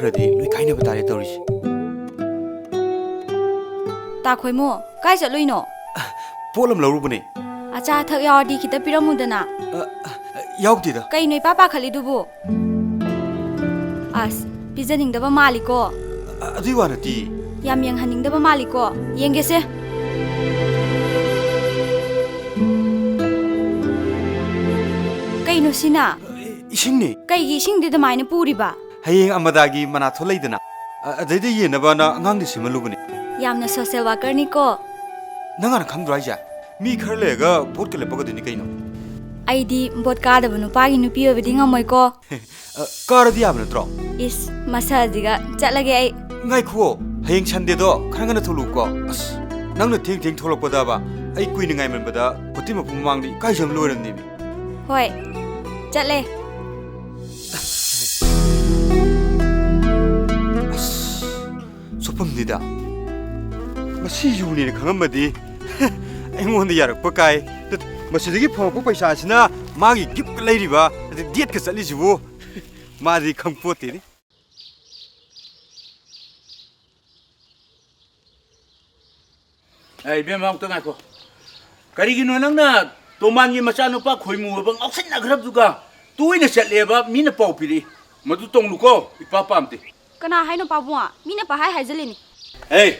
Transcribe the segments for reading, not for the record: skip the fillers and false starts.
ꯈꯪꯈ꯭ꯔꯗꯤ ꯂꯣꯏ ꯀꯥꯏꯅꯕ ꯇꯥꯔꯦ ꯇꯧꯔꯤꯁꯤ ꯇꯥ ꯈꯣꯏꯃꯣ ꯀꯥꯏ ꯆꯠꯂꯨꯏꯅꯣ ꯄꯣꯠ ꯑꯃ ꯂꯧꯔꯨꯕꯅꯦ ꯑꯆꯥ ꯑꯊꯛ ꯌꯥꯎꯔꯗꯤ ꯈꯤꯇ ꯄꯤꯔꯝꯃꯨꯗꯅ ꯌꯥꯎꯗꯦꯗ ꯀꯩꯅꯣ ꯏꯄꯥ ꯄꯥꯈꯠꯂꯤꯗꯨꯕꯨ ꯑꯁ ꯄꯤꯖꯅꯤꯡꯗꯕ ꯃꯥꯜꯂꯤꯀꯣ ꯑꯗꯨꯏ ꯋꯥ ꯅꯠꯇꯦ ꯌꯥꯝ ꯌꯦꯡꯍꯟꯅꯤꯡꯗꯕ ꯃꯥꯜꯂꯤꯀꯣ ꯌꯦꯡꯒꯦꯁꯦ ꯀꯩꯅꯣ ꯁꯤꯅ ꯏꯁꯤꯡꯅꯦ ꯀꯩꯒꯤ ꯏꯁꯤꯡꯗꯤ ꯑꯗꯨꯃꯥꯏꯅ ꯄꯨꯔꯤꯕ ꯍꯌꯦꯡ ꯑꯃꯗꯥꯒꯤ ꯃꯅꯥꯊꯣ ꯂꯩꯗꯅ ꯑꯗꯩꯗ ꯌꯦꯟꯅꯕꯅ ꯑꯉꯥꯡꯗꯤ ꯁꯦꯝꯍꯜꯂꯨꯕꯅꯦ ꯌꯥꯝꯅ ꯁꯣꯁꯤꯌꯦꯜ ꯋꯥꯔꯀꯔꯅꯤꯀꯣ ꯅꯪ ꯍꯥꯟꯅ ꯈꯪꯗ꯭ꯔꯣ ꯍꯥꯏꯁꯦ ꯃꯤ ꯈꯔ ꯂꯩꯔꯒ ꯚꯣꯠꯀ ꯂꯦꯞꯄꯛꯀꯗꯣꯏꯅꯤ ꯀꯩꯅꯣ ꯑꯩꯗꯤ ꯚꯣꯠ ꯀꯥꯗꯕ ꯅꯨꯄꯥꯒꯤ ꯅꯨꯄꯤ ꯑꯣꯏꯕꯗꯤ ꯉꯝꯃꯣꯏꯀꯣ ꯀꯥꯔꯗꯤ ꯌꯥꯕ ꯅꯠꯇ꯭ꯔꯣ ꯏꯁ ꯃꯁꯥꯁꯤꯒ ꯆꯠꯂꯒꯦ ꯑꯩ ꯉꯥꯏꯈꯣ ꯍꯌꯦꯡ ꯁꯟꯗꯦꯗꯣ ꯈꯔ ꯉꯟꯅ ꯊꯣꯛꯂꯛꯎꯀꯣ ꯑꯁ ꯅꯪꯅ ꯊꯦꯡ ꯊꯦꯡ ꯊꯣꯛꯂꯛꯄꯗꯕ ꯑꯩ ꯀꯨꯏꯅ ꯉꯥꯏꯃꯟꯕꯗ ꯄꯣꯇꯤ ꯃꯄꯨ ꯃꯃꯥꯡꯗ ꯏꯀꯥꯏꯖꯕ ꯂꯣꯏꯔꯝꯅꯦꯃꯤ ꯍꯣꯏ ꯆꯠꯂꯦ ꯁꯣꯐꯝꯅꯤꯗ ꯃꯁꯤ ꯌꯨꯅꯦꯅ ꯈꯪꯉꯝꯃꯗꯤ ꯑꯩꯉꯣꯟꯗ ꯌꯥꯔꯛꯄ ꯀꯥꯏ ꯃꯁꯤꯗꯒꯤ ꯐꯪꯉꯛꯄ ꯄꯩꯁꯥꯁꯤꯅ ꯃꯥꯒꯤ ꯒꯤꯐꯠꯀ ꯂꯩꯔꯤꯕ ꯑꯗꯩ ꯗꯦꯠꯀ ꯆꯠꯂꯤꯁꯤꯕꯨ 마디 컴포티니? 에이 뱀망 떠나고 가리기노 낭나 도만기 마차노파 고이무어방 억신나 그럽두가 또이나 셋레바 미나 빠우피리 마두 똥루고 이빠빠암디 그나 하이노 빠부아 미나 빠하이 하이즐리니 에이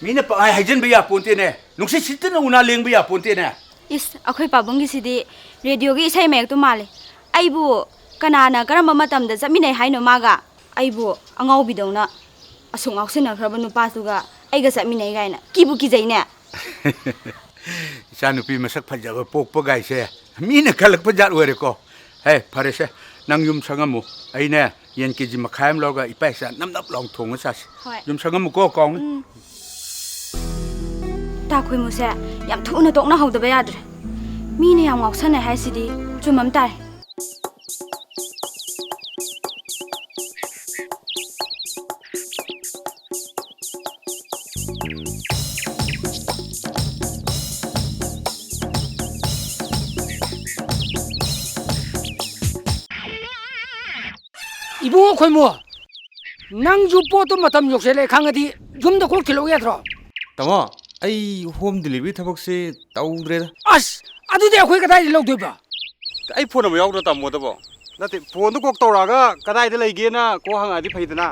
미나 빠하이 하이전비야 본테네 농시 실뜨나 우나 랭비야 본테네 이스 아코이 빠봉기시디 레디오기 이사이 맥도 말레 아이부 그나나 그런 마tamda 잡미네 하이노 마가 아이부 앙아오비도나 아송 억신나 그러바 누빠수가 아이가 잡미네 가이나 기부 기자이네 이사누피 마삭 파자가 뽁뽁아이세 미나 칼럭 जार 오레고 헤 파레세 낭윰 상아무 아이네 옌케지 마카임 로가 이빠이사 남납 롱통을 사시 좀 상아무 꼬꽁 다코이무세 얌 투나 똑나 하우다바 야드레 미네 양 억선네 하이시디 좀 암달 이봉어 콜모 낭주 뽀도 마탐 욕실에 강아디 좀더 콜 킬로 야드로 तमो आई होम डिलीवरी थबक से तौद्रेदा 아스 아두데 अखोय कदाय लौदोबा आई फोन अम यावदो तमोदबो नते फोन दो कोक तौरागा कदाय लैगेना को हंगादि फैदना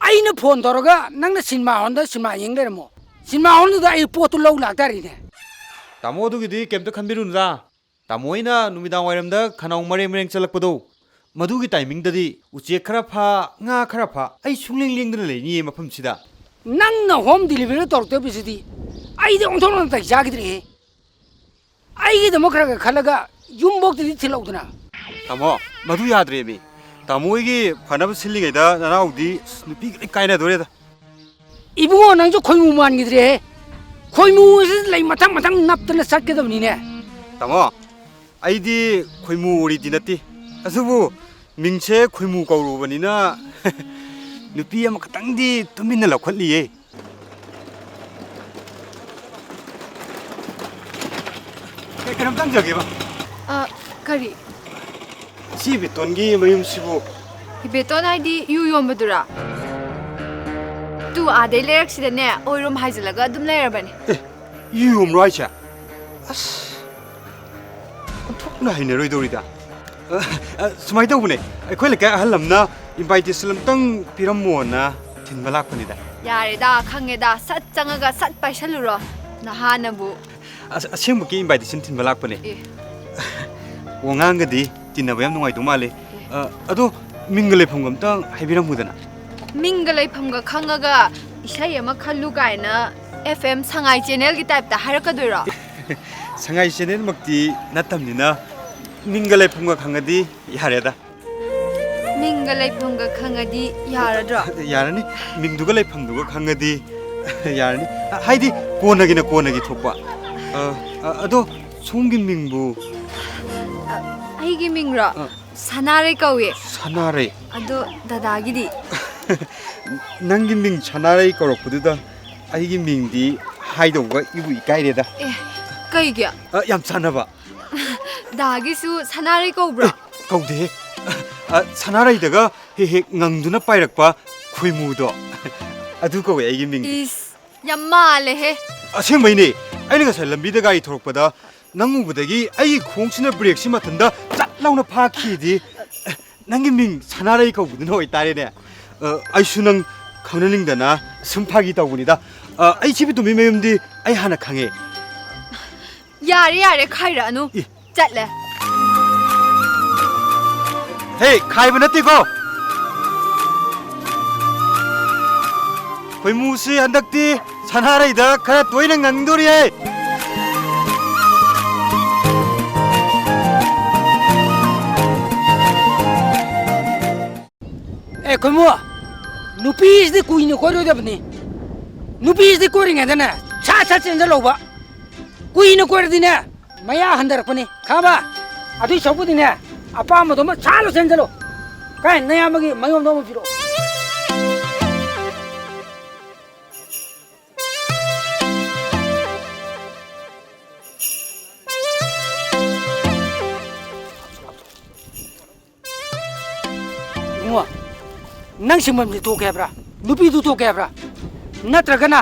आइना फोन तौरगा नंगना सिनेमा हॉल दा सिनेमा येंगलेरमो सिनेमा हॉल दा आई पोतु लौ लाक्तारिने तमो दुगिदि केमते खनबिरुनदा तमोइना नुमिदां वाइरमदा खनाउ मरे मरेंग चलकपदो मधुगी टाइमिंग ददी उचे खरा फा nga खरा फा आई सुंगलेंग लेंगदना लेनी मफम सिदा नंगना होम डिलीवरी तौरते बिसिदी आइदे ओंथोन ता जागिद्रे आइगे दमखरा खलगा युमबोक्ति थिलौदना तमो मधु याद्रेमी तमोइगी फनब सिलिंगैदा नानाउदी नुपी कायना दोरेदा इबुगो नंजो खोइमु मानगिद्रे खोइमु लೈ मथंग मथंग नप्तना सटकेदबनिने तमो आइदी खोइमु ओरिदि नति असुबु मिंसे खोइमु कौरुबनिना नुपी अमा खतंगदी तुमिना लखलिए कनम तंग जगेबा करी सी बेतोनगी मयुम सिबु बेतोन हाइदी यु योमबदुरा तू आदे लेरक्सिदने ओइरोम हाइजलगा अदुम लेरबने यु योम राइचा अस थोकना हाइने रोइदोरिदा सुमाइ तौबने अखोइ लका अहलमना इनभाइटेशन लमतंग पिरमोना थिनबा लाखपनिदा यारेदा खंगेदा सत चंगगा सत पाइसलुरो नहानबु असेंबकी इनभाइटेशन थिनबा लाखपने ओंगांगदी तिनबा याम नुंगाइ दुमाले अदो मिंगले फंगमतंग हाइबिरमुदना मिंगले फंगा खंगगा इसाई अमा खल्लु गायना FM संगाई चैनल की टाइप ता हारकदुरो संगाई चैनल मक्ति नतमनिना मिंगले फंगा खंगदी यारेदा मिंगले फंगा खंगदी यारद्रो यारनी मिंगदुगा लेफंदुगा खंगदी यारनी हाइदी कोनगी थोपा अदो सोंगी मिंगबु आइगी मिंगरो सनारे कौए सनारे अदो दादागिदी नंगी मिंग सनारे कौरपदुदा आइगी मिंगदी हाइदोगा इबु इकाइरेदा ए कइग्या याम सानबा दागिसु सनारे कौब्रो कौदे सनाराइदगा ꯍꯦꯛ ꯍꯦꯛ ꯉꯪꯗꯨꯅ ꯄꯥꯏꯔꯛꯄ ꯈꯣꯏꯃꯨꯗꯣ ꯑꯗꯨ ꯀꯧꯋꯦ ꯑꯩꯒꯤ ꯃꯤꯡ Is Yamalehe. ꯑꯁꯦꯡꯕꯩꯅꯦ ꯑꯩꯅ ꯉꯁꯥꯏ ꯂꯝꯕꯤꯗ ꯒꯥꯔꯤ ꯊꯧꯔꯛꯄꯗ ꯅꯪ ꯎꯕꯗꯒꯤ ꯑꯩꯒꯤ ꯈꯣꯡꯁꯤꯅ ꯕ꯭ꯔꯦꯛꯁꯤ ꯃꯊꯟꯇ ꯆꯠ ꯂꯥꯎꯅ ꯐꯥꯈꯤꯗꯤ ꯅꯪꯒꯤ ꯃꯤꯡ ꯁꯅꯥꯔꯩ ꯀꯧꯕꯗꯨꯅ ꯑꯣꯏꯇꯥꯔꯦꯅꯦ ꯑꯩꯁꯨ ꯅꯪ ꯈꯪꯅꯅꯤꯡꯗꯅ ꯁꯨꯝ ꯐꯥꯒꯤ ꯇꯧꯕꯅꯤꯗ ꯑꯩ ꯁꯤꯕꯤ ꯇꯨꯝꯕꯤ ꯃꯌꯨꯝꯗꯤ ꯑꯩ ꯍꯥꯟꯅ ꯈꯪꯉꯦ Yare yare khairanu. Chatle. ꯍꯦ ꯈꯥꯏꯕ ꯅꯠꯇꯦꯀꯣ ꯈꯣꯏꯃꯨꯁꯤ ꯍꯟꯗꯛꯇꯤ ꯁꯅꯥꯔꯩꯗ ꯈꯔ ꯇꯣꯏꯅ ꯉꯪꯗꯣꯔꯤꯌꯦ ꯈꯣꯏꯃꯨ ꯅꯨꯄꯤꯁꯤꯗꯤ ꯀꯨꯏꯅ ꯀꯣꯏꯔꯣꯏꯗꯕꯅꯤ ꯅꯨꯄꯤꯁꯤꯗꯤ ꯀꯣꯏꯔꯤꯉꯩꯗꯅꯦ ꯁꯠ ꯁꯠ ꯆꯦꯟꯖꯜꯍꯧꯕ ꯀꯨꯏꯅ ꯀꯣꯏꯔꯗꯤꯅꯦ ꯃꯌꯥ ꯍꯟꯊꯔꯛꯄꯅꯤ ꯈꯪꯕ ꯑꯗꯨꯏ ꯁꯔꯨꯛꯄꯨꯗꯤꯅꯦ ꯑꯄꯥꯝꯕꯗꯣ ꯑꯃ ꯁꯥꯠꯂ ꯆꯦꯟꯖꯜꯂꯣ ꯀꯥꯏ ꯅꯌꯥꯝꯕꯒꯤ ꯃꯌꯨꯝꯗꯣ ꯑꯃ ꯄꯤꯔꯛꯑꯣ 이모, ꯅꯪ ꯁꯤꯡꯕꯝꯁꯤ ꯊꯣꯛꯀꯦ ꯍꯥꯏꯕ꯭ꯔꯥ? ꯅꯨꯄꯤꯗꯨ ꯊꯣꯛꯀꯦ ꯍꯥꯏꯕ꯭ꯔꯥ? ꯅꯠꯇ꯭ꯔꯒꯅ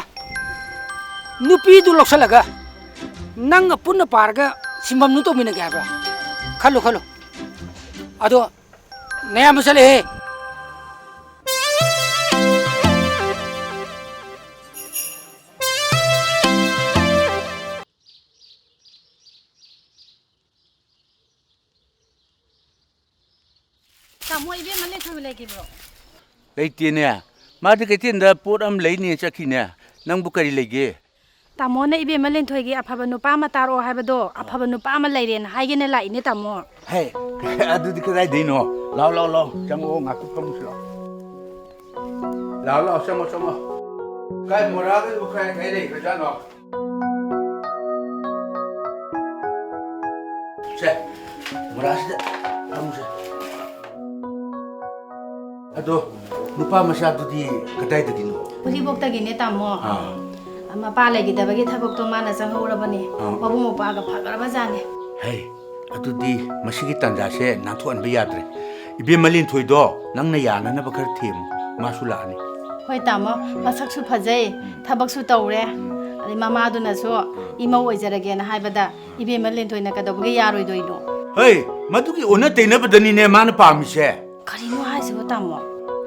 ꯅꯨꯄꯤꯗꯨ ꯂꯧꯁꯜꯂꯒ ꯅꯪꯒ ꯄꯨꯟꯅ ꯄꯥꯔꯒ ꯁꯤꯡꯕꯝꯗꯨ ꯇꯧꯃꯤꯟꯅꯒꯦ ꯍꯥꯏꯕ꯭ꯔꯥ? ꯈꯜꯂꯨ ꯈꯜꯂꯨ. ꯑꯗꯣ ꯅꯌꯥꯝꯕ ꯆꯠꯂꯦꯍꯦ. Tamo ibe male thobe lagi bro. ꯂꯩꯇꯦꯅꯦ ꯃꯥꯗꯤ ꯀꯩꯊꯦꯜꯗ ꯄꯣꯠ ꯑꯃ ꯂꯩꯅꯦ ꯆꯠꯈꯤꯅꯦ ꯅꯪꯕꯨ ꯀꯔꯤ ꯂꯩꯒꯦ Tamo na ibe male thoyegi afaba nupa ama taro haibado afaba nupa ama lairena haigene laine tamo. ꯍꯦ ꯑꯗꯨꯗꯤ ꯀꯗꯥꯏꯗꯩꯅꯣ ꯂꯥꯎ ꯂꯥꯎ ꯂꯥꯎ ꯆꯪꯉꯛꯑꯣ ꯉꯥꯛꯇ ꯐꯝꯃꯨꯁꯤ ꯂꯥꯎ ꯂꯥꯎ ꯆꯪꯉꯣ ꯆꯪꯉꯣ ꯀꯥꯏ ꯃꯣꯔꯥꯒꯗꯨ ꯀꯥꯏ ꯂꯩꯈ꯭ꯔꯖꯥꯠꯅꯣ ꯁꯦ ꯃꯣꯔꯥꯁꯤꯗ ꯐꯝꯃꯨꯁꯦ ꯑꯗꯣ ꯅꯨꯄꯥ ꯃꯆꯥꯗꯨꯗꯤ ꯀꯗꯥꯏꯗꯒꯤꯅꯣ Ulibokdagine tamo. Mapa legidabagi thabokto mana changhorabani. Mabung mopaga phagarabajane. ꯍꯩ ꯑꯗꯨꯗꯤ ꯃꯁꯤꯒꯤ ꯇꯥꯟꯖꯥꯁꯦ ꯅꯥꯟꯊꯣꯛꯍꯟꯕ ꯌꯥꯗ꯭ꯔꯦ ꯏꯕꯦꯝ ꯃꯂꯤꯟ ꯊꯣꯏꯗꯣ ꯅꯪꯅ ꯌꯥꯅꯅꯕ ꯈꯔ ꯊꯦꯝꯃꯨ ꯃꯥꯁꯨ ꯂꯥꯛꯑꯅꯤ Hoi tamo masaksu phajai thabaksu tawre adi mama dunasu imau oijaragena haibada ibe malen thoina kadabge yaroidoino ꯍꯩ ꯃꯗꯨꯒꯤ ꯑꯣꯟꯅ ꯇꯩꯅꯕꯗꯅꯤꯅꯦ ꯃꯥꯅ ꯄꯥꯝꯃꯤꯁꯦ karino haisibo tamo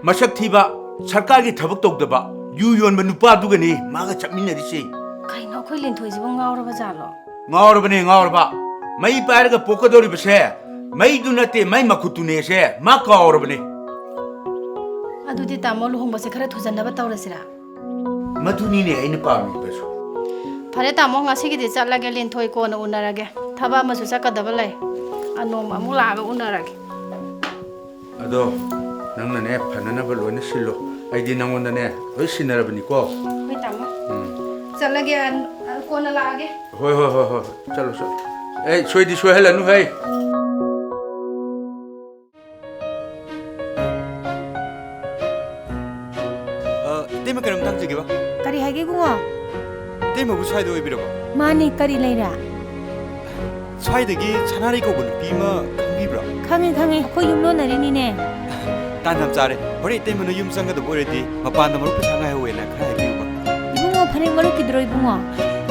ꯃꯁꯛ ꯊꯤꯕ ꯁꯔꯀꯥꯔꯒꯤ ꯊꯕꯛ ꯇꯧꯗꯕ ꯌꯨ ꯌꯣꯟꯕ ꯅꯨꯄꯥꯗꯨꯒꯅꯤ ꯃꯥꯒ ꯆꯠꯃꯤꯟꯅꯔꯤꯁꯦ kaino khoi lenthoi ngawraba jalo ꯉꯥꯎꯔꯕꯅꯦ ꯉꯥꯎꯔꯕ ꯃꯩ ꯄꯥꯏꯔꯒ ꯄꯣꯛꯀꯗꯧꯔꯤꯕꯁꯦ ꯃꯩꯗꯨ ꯅꯠꯇꯦ ꯃꯩ ꯃꯈꯨꯠꯇꯨꯅꯦꯁꯦ ꯃꯥ ꯀꯥꯎꯔꯕꯅꯦ adudi tamo luhongbase khara thujanaba tawrasira ꯃꯗꯨꯅꯤꯅꯦ ꯑꯩꯅ ꯄꯥꯝꯃꯤꯕꯁꯨ phare tamo ngasigidi chatlage lenthoi kona unarage thaba amasu chakadaba lai anom amu laga unarage ꯑꯗꯣ ꯅꯪꯅꯅꯦ ꯐꯅꯅꯕ ꯂꯣꯏꯅ ꯁꯤꯜꯂꯣ ꯑꯩꯗꯤ ꯅꯪꯉꯣꯟꯗꯅꯦ ꯂꯣꯏ ꯁꯤꯟꯅꯔꯕꯅꯤꯀꯣ hoi tamo chatlage kona lage ꯍꯣꯏ ꯍꯣꯏ ꯍꯣꯏ ꯍꯣꯏ ꯆꯠꯂꯣ ꯆꯠꯂꯣ ꯑꯦ ꯁꯣꯏꯗꯤ ꯁꯣꯏꯍꯜꯂꯅꯨ ꯍꯩ ꯏꯇꯩꯃ ꯀꯩꯅꯣꯝ ꯍꯪꯖꯒꯦꯕ kari hage bungo ꯏꯇꯩꯃꯕꯨ ꯁ꯭ꯋꯥꯏꯗ ꯑꯣꯏꯕꯤꯔꯕ mani kari leira ꯁ꯭ꯋꯥꯏꯗꯒꯤ ꯁꯅꯥꯔꯩ ꯀꯧꯕ ꯅꯨꯄꯤ ꯑꯃ ꯈꯪꯕꯤꯕ꯭ꯔꯣ khangi khangi khoi yumlo narinine ꯇꯥꯟ ꯌꯥꯝ ꯆꯥꯔꯦ ꯍꯣꯔꯦꯟ ꯏꯇꯩꯃꯅ ꯌꯨꯝ ꯆꯪꯒꯗꯕ ꯑꯣꯏꯔꯗꯤ ꯃꯄꯥꯟꯗ ꯃꯔꯨꯞ ꯄꯩꯁꯥ ꯉꯥꯏꯍꯧꯋꯦꯅ ꯈꯔ ꯍꯥꯏꯕꯤꯌꯨꯕ ibungo phane marukidro ibungo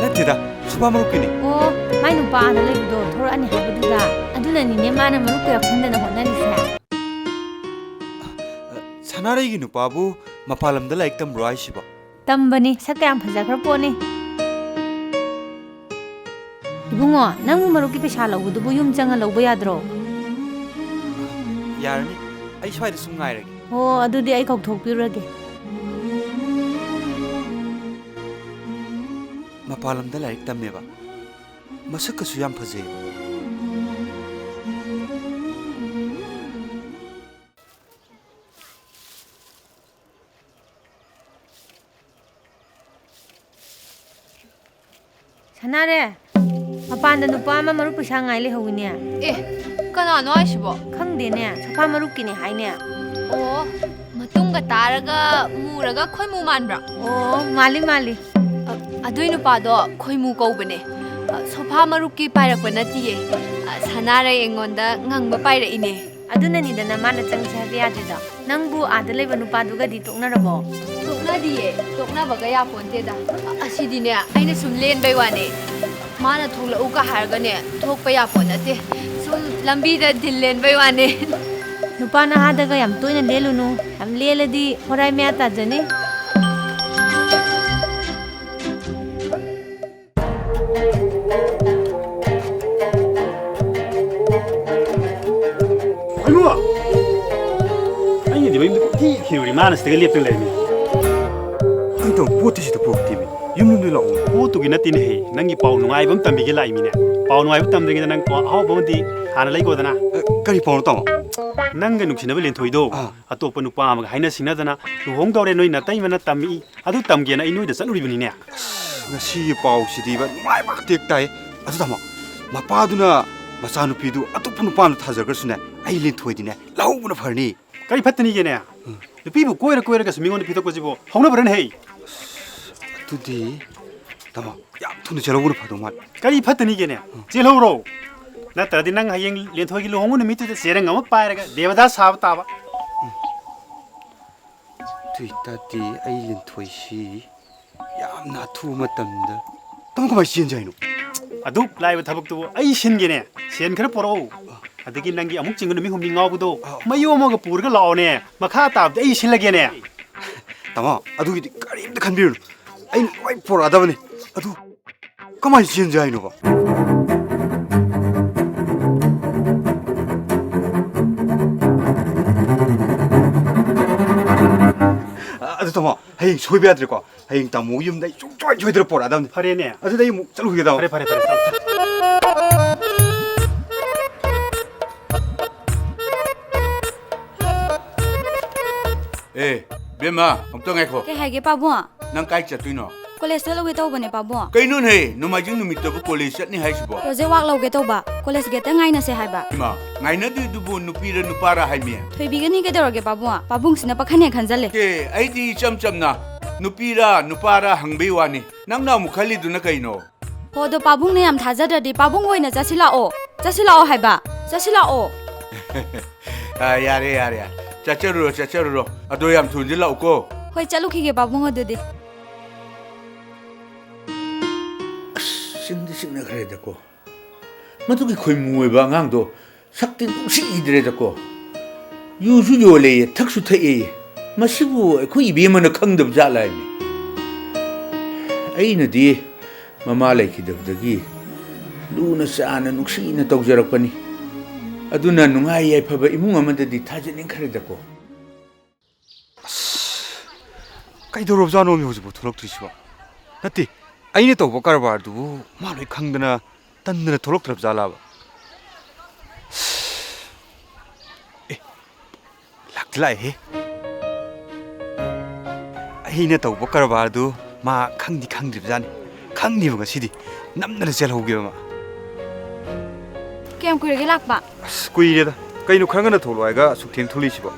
ꯅꯠꯇꯦꯗ ꯁꯨꯄꯥ ꯃꯔꯨꯞꯀꯤꯅꯤ oh mai nupa ana lebudo thorani habuduga aduna nine mana maruk yaksandana honnarise ꯁꯅꯥꯔꯩꯒꯤ ꯅꯨꯄꯥꯕꯨ ꯃꯄꯥꯟ ꯂꯝꯗ ꯂꯥꯏꯔꯤꯛ ꯇꯝꯕ꯭ꯔꯣ ꯍꯥꯏꯁꯤꯕꯣ tambani sakka yam phajakhra poni ibungo nangmu maruki pesa lawudubu yum changa lawba yadro ꯌꯥꯔꯅꯤ ꯑꯩ ꯁ꯭ꯋꯥꯏꯗ ꯁꯨꯝ ꯉꯥꯏꯔꯒꯦ oh adudi ai kaukthokpirage ꯃꯄꯥꯟ ꯂꯝꯗ ꯂꯥꯏꯔꯤꯛ ꯇꯝꯃꯦꯕ ꯃꯁꯛꯀꯁꯨ ꯌꯥꯝ ꯐꯖꯩꯕ sanare mapanda nupa ama maruk pesa ngai le howine Eh, kanano aisibo? khangdene sofa marukini haine Oh, matunga taraga muraga khoi mu manbra. oh mali mali Adui nupado khoi mu kaubane. Sofa maruki pairakpa natiye. Sanare engonda ngangba paira ine. ꯑꯗꯨꯅꯅꯤꯗꯅ ꯃꯥꯅ ꯆꯪꯁꯦ ꯍꯥꯏꯕ ꯌꯥꯗ꯭ꯔꯤꯗꯣ ꯅꯪꯕꯨ ꯑꯥꯗ ꯂꯩꯕ ꯅꯨꯄꯥꯗꯨꯒꯗꯤ ꯇꯣꯛꯅꯔꯕꯣ ꯇꯣꯛꯅꯗꯤꯌꯦ ꯇꯣꯛꯅꯕꯒ ꯌꯥꯄꯣꯟꯇꯦꯗ ꯑꯁꯤꯗꯤꯅꯦ ꯑꯩꯅ ꯁꯨꯝ ꯂꯦꯟꯕꯩ ꯋꯥꯅꯦ ꯃꯥꯅ ꯊꯣꯛꯂꯛꯎꯒ ꯍꯥꯏꯔꯒꯅꯦ ꯊꯣꯛꯄ ꯌꯥꯄꯣꯟ ꯅꯠꯇꯦ ꯁꯨꯝ ꯂꯝꯕꯤꯗ ꯗꯤꯜ ꯂꯦꯟꯕꯩ ꯋꯥꯅꯦ ꯅꯨꯄꯥ ꯅꯍꯥꯗꯒ ꯌꯥꯝ ꯇꯣꯏꯅ ꯂꯦꯜꯂꯨꯅꯨ ꯌꯥꯝ ꯂꯦꯜꯂꯗꯤ ꯍꯣꯔꯥꯏ ꯃꯌꯥ ꯇꯥꯖꯅꯤ ꯑꯩꯅꯗꯤ ꯃꯌꯨꯝꯗ ꯊꯤꯈꯤꯕꯅꯤ ꯃꯥꯅ ꯁꯤꯗꯒ ꯂꯦꯞꯇꯅ ꯂꯩꯔꯝꯃꯤ ꯑꯩꯇꯣ ꯄꯣꯠꯇꯤ ꯁꯤꯗ ꯄꯨꯔꯛꯇꯦꯃꯤ ꯌꯨꯝꯗ ꯂꯥꯛꯑꯣ ꯄꯣꯠꯇꯨꯒꯤ ꯅꯠꯇꯦꯅꯦꯍꯦ ꯅꯪꯒꯤ ꯄꯥꯎ ꯅꯨꯡꯉꯥꯏꯕ ꯑꯃ ꯇꯝꯕꯤꯒꯦ ꯂꯥꯛꯏꯃꯤꯅꯦ ꯄꯥꯎ ꯅꯨꯡꯉꯥꯏꯕ ꯇꯝꯗ꯭ꯔꯤꯉꯩꯗ ꯅꯪ ꯑꯍꯥꯎꯕ ꯑꯃꯗꯤ ꯍꯥꯟꯅ ꯂꯩꯀꯣꯗꯅ ꯀꯔꯤ ꯄꯥꯎꯅꯣ ꯇꯥꯃꯣ ꯅꯪꯒ ꯅꯨꯡꯁꯤꯅꯕ ꯂꯦꯟꯊꯣꯏꯗꯣ ꯑꯇꯣꯞꯄ ꯅꯨꯄꯥ ꯑꯃꯒ ꯍꯥꯏꯅ ꯁꯤꯡꯅꯗꯅ ꯂꯨꯍꯣꯡꯗꯧꯔꯦ ꯅꯣꯏ ꯅꯇꯩꯃꯅ ꯇꯝꯃꯤ ꯑꯗꯨ ꯇꯝꯒꯦꯅ ꯑꯩ ꯅꯣꯏꯗ ꯆꯠꯂꯨꯔꯤꯕꯅꯤꯅꯦ ꯉꯁꯤꯒꯤ ꯄꯥꯎꯁꯤꯗꯤꯕ ꯅꯨꯡꯉꯥꯏꯕ ꯇꯦꯛ ꯇꯥꯏ ꯑꯗꯨ ꯇꯥꯃꯣ ꯃꯄꯥꯗꯨꯅ ꯃꯆꯥꯅꯨꯄꯤꯗꯨ ꯑꯇꯣꯞꯄ ꯅꯨꯄꯥꯅ ꯊꯥꯖꯈ꯭ꯔꯁꯨꯅꯦ ꯑꯩ ꯂꯦꯟꯊꯣꯏꯗꯤꯅꯦ ꯂꯧꯍꯧꯕꯅ ꯐꯔꯅꯤ ꯀꯔꯤ ꯐꯠꯇꯅꯤꯒꯦꯅꯦ ꯅꯨꯄꯤꯕꯨ ꯀꯣꯏꯔꯒꯁꯨ ꯃꯤꯉꯣꯟꯗ ꯄꯤꯊꯣꯛꯄꯁꯤꯕꯨ ꯍꯧꯅꯕ꯭ꯔꯅꯦ ꯍꯩ ꯑꯗꯨꯗꯤ ꯇꯥꯃꯣ ꯌꯥꯝ ꯊꯨꯅ ꯆꯠꯍꯧꯕꯅ ꯐꯗꯧ ꯃꯥꯜꯂꯦ ꯀꯔꯤ ꯐꯠꯇꯅꯤꯒꯦꯅꯦ ꯆꯦꯜꯍꯧꯔꯣ ꯅꯠꯇ꯭ꯔꯗꯤ ꯅꯪ ꯍꯌꯦꯡ ꯂꯦꯟꯊꯣꯏꯒꯤ ꯂꯨꯍꯣꯡꯕ ꯅꯨꯃꯤꯠꯇꯨꯗ ꯆꯦꯔꯪ ꯑꯃ ꯄꯥꯏꯔꯒ ꯗꯦꯕꯗꯥꯁ ꯁꯥꯕ ꯇꯥꯕ ꯑꯗꯨꯏꯇꯥꯗꯤ ꯑꯩ ꯂꯦꯟꯊꯣꯏꯁꯤ ꯌꯥꯝꯅ ꯑꯊꯨꯕ ꯃꯇꯝꯗ ꯇꯥꯃꯣ ꯀꯃꯥꯏꯅ ꯆꯦꯟꯁꯦ ꯍꯥꯏꯅꯣ ꯑꯗꯨꯛ ꯂꯥꯏꯕ ꯊꯕꯛꯇꯨꯕꯨ ꯑꯩ ꯁꯤꯟꯒꯦꯅꯦ ꯁꯦꯟ ꯈꯔ ꯄꯣꯔꯛꯎ ꯑꯗꯒꯤ ꯅꯪꯒꯤ ꯑꯃꯨꯛ ꯆꯤꯡꯒ ꯅꯨꯃꯤꯠ ꯍꯨꯝꯅꯤ ꯉꯥꯎꯕꯗꯣ ꯃꯌꯨꯝ ꯑꯃꯒ ꯄꯨꯔꯒ ꯂꯥꯛꯑꯣꯅꯦ ꯃꯈꯥ ꯇꯥꯕꯗꯤ ꯑꯩ ꯁꯤꯜꯂꯒꯦꯅꯦ ꯇꯥꯃꯣ ꯑꯗꯨꯒꯤꯗꯤ ꯀꯔꯤꯝꯇ ꯈꯟꯕꯤꯔꯨꯅꯨ ꯑꯩꯅ ꯂꯣꯏ ꯄꯣꯔꯛꯑꯗꯕꯅꯤ ꯑꯗꯨ ꯀꯃꯥꯏꯅ ꯆꯦꯟꯁꯦ ꯍꯥꯏꯅꯣꯕ ꯑꯗꯨ ꯇꯥꯃꯣ ꯍꯌꯦꯡ ꯁꯣꯏꯕ ꯌꯥꯗ꯭ꯔꯦꯀꯣ ꯍꯌꯦꯡ ꯇꯥꯃꯣ ꯌꯨꯝꯗ ꯑꯩ ꯁꯨꯡꯁꯣꯏ ꯁꯣꯏꯗꯅ ꯄꯣꯔꯛꯑꯗꯕꯅꯤ ꯐꯔꯦꯅꯦ ꯑꯗꯨꯗꯤ ꯑꯩ ꯑꯃꯨꯛ ꯆꯠꯂꯨꯈꯤꯒꯦ ꯇꯥꯃꯣ ꯐꯔꯦ ꯕꯦꯝꯃ ꯑꯝꯇ ꯉꯥꯏꯈꯣ ꯀꯩ ꯍꯥꯏꯒꯦ ꯄꯥꯕꯨꯡ ꯅꯪ ꯀꯥꯏ ꯆꯠꯇꯣꯏꯅꯣ ꯀꯣꯂꯦꯖꯇ ꯂꯧꯒꯦ ꯇꯧꯕꯅꯦ ꯄꯥꯕꯨꯡ ꯀꯩꯅꯣꯅꯦ ꯅꯣꯡꯃꯥꯏꯖꯤꯡ ꯅꯨꯃꯤꯠꯇꯕꯨ ꯀꯣꯂꯦꯖ ꯆꯠꯅꯤ ꯍꯥꯏꯁꯤꯕꯣ ꯄ꯭ꯔꯣꯖꯦꯛ ꯋꯥꯛ ꯂꯧꯒꯦ ꯇꯧꯕ ꯀꯣꯂꯦꯖ ꯒꯦꯠꯇ ꯉꯥꯏꯅꯁꯦ ꯍꯥꯏꯕ ꯏꯃꯥ ꯉꯥꯏꯅꯗꯣꯏꯗꯨꯕꯨ ꯅꯨꯄꯤꯔ ꯅꯨꯄꯥꯔ ꯍꯥꯏꯃꯤ ꯊꯣꯏꯕꯤꯒꯅꯤ ꯀꯩꯗꯧꯔꯒꯦ ꯄꯥꯕꯨꯡ ꯄꯥꯕꯨꯡꯁꯤꯅ ꯄꯥꯈꯟꯅꯦ ꯈꯟꯖꯜꯂꯦ ꯑꯩꯗꯤ ꯏꯆꯝ ꯆꯝꯅ ꯅꯨꯄꯤꯔ ꯅꯨꯄꯥꯔ ꯍꯪꯕꯩ ꯋꯥꯅꯤ ꯅꯪꯅ ꯑꯃꯨꯛ ꯈꯜꯂꯤꯗꯨꯅ ꯀꯩꯅꯣ ꯍꯣ ꯑꯗꯣ ꯄꯥꯕꯨꯡꯅ ꯌꯥꯝ ꯊꯥꯖꯗ꯭ꯔꯗꯤ ꯄꯥꯕꯨꯡ ꯑꯣꯏꯅ ꯆꯠꯁꯤꯜꯂꯥꯛꯑꯣ ꯍꯥꯏꯕ ꯆꯠꯁꯤꯜꯂꯥꯛꯑꯣ ꯌꯥꯔꯦ ꯆꯠꯆꯔꯨꯔꯣ ꯑꯗꯣ ꯌꯥꯝ ꯊꯨꯅ ꯂꯥꯛꯎꯀꯣ ꯍꯣꯏ ꯆꯠꯂꯨꯈꯤꯒꯦ ꯄꯥꯕꯨꯡ ꯑꯗꯨꯗꯤ ꯁꯤꯡꯗꯤ ꯁꯤꯡꯅꯈ꯭ꯔꯦꯗꯀꯣ ꯃꯗꯨꯒꯤ ꯈꯣꯏꯃꯨ ꯑꯣꯏꯕ ꯑꯉꯥꯡꯗꯣ ꯁꯛꯇꯤ ꯅꯨꯡꯁꯤꯗ꯭ꯔꯦꯗꯀꯣ ꯌꯨꯁꯨ ꯌꯣꯜꯂꯦꯌꯦ ꯊꯛꯁꯨ ꯊꯛꯑꯦꯌꯦ ꯃꯁꯤꯕꯨ ꯑꯩꯈꯣꯏ ꯏꯕꯦꯝꯃꯅ ꯈꯪꯗꯕ ꯖꯥꯠꯂ ꯍꯥꯏꯃꯤ ꯑꯩꯅꯗꯤ ꯃꯃా ꯂꯩꯈꯤꯗꯕꯗꯒꯤ ꯂꯨꯅ ꯆꯥꯅ ꯅꯨꯡꯁꯤꯅ ꯇꯧꯖꯔꯛꯄꯅꯤ ꯑꯗꯨꯅ ꯅꯨꯡꯉꯥꯏ ꯌꯥꯏꯐꯕ ꯏꯃꯨꯡ ꯑꯃꯗꯗꯤ ꯊꯥꯖꯅꯤꯡꯈ꯭ꯔꯦꯗꯀꯣ ꯀꯩꯗꯧꯔꯕꯖꯥꯠꯅꯣ ꯍꯧꯖꯤꯛꯐꯥꯎ ꯊꯣꯛꯂꯛꯇ꯭ꯔꯤꯁꯤꯕꯣ ꯅꯠꯇꯦ ꯑꯩꯅ ꯇꯧꯕ ꯀꯔꯕꯥꯔꯗꯨꯕꯨ ꯃꯥ ꯂꯣꯏ ꯈꯪꯗꯅ ꯇꯟꯗꯅ ꯊꯣꯛꯂꯛꯇ꯭ꯔꯕ ꯖꯥꯠꯂꯥꯕ ꯂꯥꯛꯇꯤ ꯂꯥꯛꯑꯦꯍꯦ ꯑꯩꯅ ꯇꯧꯕ ꯀꯔꯕꯥꯔꯗꯨ ꯃꯥ ꯈꯪꯗꯤ ꯈꯪꯗ꯭ꯔꯤꯕꯖꯥꯠꯅꯤ ꯈꯪꯅꯤꯕ ꯉꯁꯤꯗꯤ ꯅꯝꯗꯅ ꯆꯦꯜꯍꯧꯒꯦꯕ ꯃꯥ ꯀꯌꯥꯝ ꯀꯨꯏꯔꯒꯦ ꯂꯥꯛꯄ ꯀꯨꯏꯔꯦꯗ ꯀꯩꯅꯣ ꯈꯔ ꯉꯟꯅ ꯊꯣꯛꯂꯛꯑꯣ ꯍꯥꯏꯒ ꯑꯁꯨꯛ ꯊꯦꯡ ꯊꯣꯛꯂꯛꯏꯁꯤꯕꯣ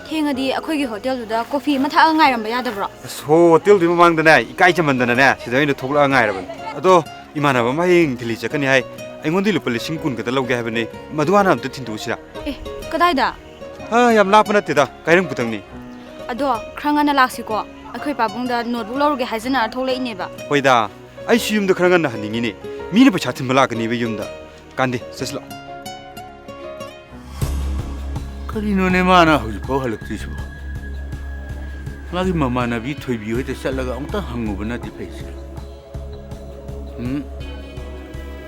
ꯊꯦꯡꯉꯗꯤ ꯑꯩꯈꯣꯏꯒꯤ ꯍꯣꯇꯦꯜꯗꯨꯗ ꯀꯣꯐꯤ ꯑꯃ ꯊꯛꯑꯒ ꯉꯥꯏꯔꯝꯕ ꯌꯥꯗꯕ꯭ꯔꯣ ꯍꯣꯇꯦꯜꯗꯨꯒꯤ ꯃꯃꯥꯡꯗꯅꯦ ꯏꯀꯥꯏ ꯆꯃꯟꯗꯅꯅꯦ ꯁꯤꯗ ꯑꯩꯅ ꯊꯣꯛꯂꯛꯑ ꯉꯥꯏꯔꯕꯅꯤ ꯑꯗꯣ ꯏꯃꯥꯟꯅꯕ ꯑꯃ ꯍꯌꯦꯡ ꯗꯤꯜꯂꯤ ꯆꯠꯀꯅꯤ ꯍꯥꯏ ꯑꯩꯉꯣꯟꯗ ꯂꯨꯄꯥ 10,000 ꯈꯛꯇ ꯂꯧꯒꯦ ꯍꯥꯏꯕꯅꯤ ꯃꯗꯨ ꯍꯥꯟꯅ ꯑꯝꯇ ꯊꯤꯟꯗꯣꯛꯎꯁꯤꯔꯥ ꯀꯗꯥꯏꯗ ꯌꯥꯝ ꯂꯥꯞꯄ ꯅꯠꯇꯦꯗ ꯀꯥꯏꯔꯪꯄꯨꯇꯪꯅꯤ ꯑꯗꯣ ꯈꯔ ꯉꯟꯅ ꯂꯥꯛꯁꯤꯀꯣ ꯑꯩꯈꯣꯏ ꯄꯥꯕꯨꯡꯗ ꯅꯣꯠꯕꯨꯛ ꯂꯧꯔꯨꯒꯦ ꯍꯥꯏꯖꯅꯔ ꯊꯣꯛꯂꯛꯏꯅꯦꯕ ꯍꯣꯏꯗ ꯑꯩꯁꯨ ꯌꯨꯝꯗ ꯈꯔ ꯉꯟꯅ ꯍꯟꯅꯤꯡꯉꯤꯅꯦ ꯃꯤꯅ ꯄꯩꯁꯥ ꯊꯤꯟꯕ ꯂꯥꯛꯀꯅꯤꯕ ꯌꯨꯝꯗ ꯀꯥꯟꯗꯦ ꯆꯠꯁꯤ ꯂꯥꯛꯑꯣ ꯀꯔꯤꯅꯣꯅꯦ ꯃꯥꯅ ꯍꯧꯖꯤꯛꯐꯥꯎ ꯍꯜꯂꯛꯇ꯭ꯔꯤꯁꯤꯕꯣ ꯃꯥꯒꯤ ꯃꯃꯥꯟꯅꯕꯤ ꯊꯣꯏꯕꯤ ꯍꯣꯏꯗ ꯆꯠꯂꯒ ꯑꯃꯨꯛꯇ ꯍꯪꯉꯨꯕꯅꯗꯤ ꯐꯩꯁꯦ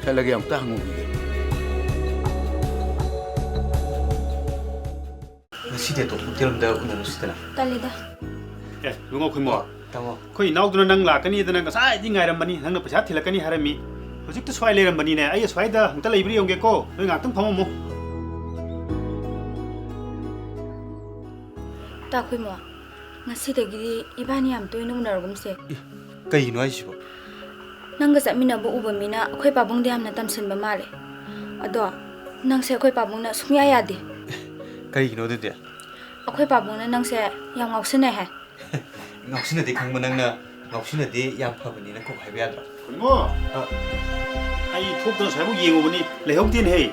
ꯆꯠꯂꯒꯦ ꯑꯃꯨꯛꯇ ꯍꯪꯉꯨꯈꯤꯒꯦ ꯉꯁꯤꯗꯤ ꯑꯇꯣꯞꯄ ꯍꯣꯇꯦꯜ ꯑꯃꯗ ꯎꯅꯔꯨꯁꯤꯗꯅ ꯇꯜꯂꯤꯗ ꯂꯨꯉꯥꯎ ꯈꯨꯏꯃꯣ ꯇꯥꯃꯣ ꯑꯩꯈꯣꯏ ꯏꯅꯥꯎꯗꯨꯅ ꯅꯪ ꯂꯥꯛꯀꯅꯤꯗꯅ ꯉꯁꯥꯏꯗꯤ ꯉꯥꯏꯔꯝꯕꯅꯤ ꯅꯪꯅ ꯄꯩꯁꯥ ꯊꯤꯜꯂꯛꯀꯅꯤ ꯍꯥꯏꯔꯝꯃꯤ ꯍꯧꯖꯤꯛꯇ ꯁ꯭ꯋꯥꯏ ꯂꯩꯔꯝꯕꯅꯤꯅꯦ ꯑꯩ ꯑꯁ꯭ꯋꯥꯏꯗ ꯑꯝꯇ ꯂꯩꯕ꯭ꯔꯥ ꯌꯦꯡꯒꯦꯀꯣ ꯅꯣꯏ ꯉꯥꯛꯇꯪ ꯐꯝꯃꯝꯃꯣ ꯇꯥꯈꯨꯏꯃꯣ ꯉꯁꯤꯗꯒꯤꯗꯤ ꯏꯕꯥꯅꯤ ꯌꯥꯝ ꯇꯣꯏꯅ ꯎꯅꯔꯒꯨꯝꯁꯦ ꯀꯩꯒꯤꯅꯣ ꯍꯥꯏꯁꯤꯕꯣ ꯅꯪꯒ ꯆꯠꯃꯤꯟꯅꯕ ꯎꯕ ꯃꯤꯅ ꯑꯩꯈꯣꯏ ꯄꯥꯕꯨꯡꯗ ꯌꯥꯝꯅ ꯇꯝꯁꯤꯟꯕ ꯃꯥꯜꯂꯦ ꯑꯗꯣ ꯅꯪꯁꯦ ꯑꯩꯈꯣꯏ ꯄꯥꯕꯨꯡꯅ ꯁꯨꯡꯌꯥ ꯌꯥꯗꯦ ꯀꯩꯒꯤꯅꯣ ꯑꯗꯨꯗꯤ ꯑꯩꯈꯣꯏ ꯄꯥꯕꯨꯡꯅ ꯅꯪꯁꯦ ꯌꯥꯝ ꯉꯥꯎꯁꯤꯟꯅꯩ ꯍꯥꯏ ꯉꯥꯎꯁꯤꯟꯅꯗꯤ ꯈꯪꯕ ꯅꯪꯅ ꯉꯥꯎꯁꯤꯟꯅꯗꯤ ꯌꯥꯝ ꯐꯕꯅꯤꯅ ꯀꯧ ꯍꯥꯏꯕ ꯌꯥꯗ꯭ꯔꯣ ꯈꯨꯏꯃꯣ ꯑꯩ ꯊꯣꯛꯇꯅ ꯁ꯭ꯋꯥꯏꯕꯨ ꯌꯦꯡꯉꯨꯕꯅꯤ ꯂꯩꯍꯧꯗꯦꯅꯦꯍꯦ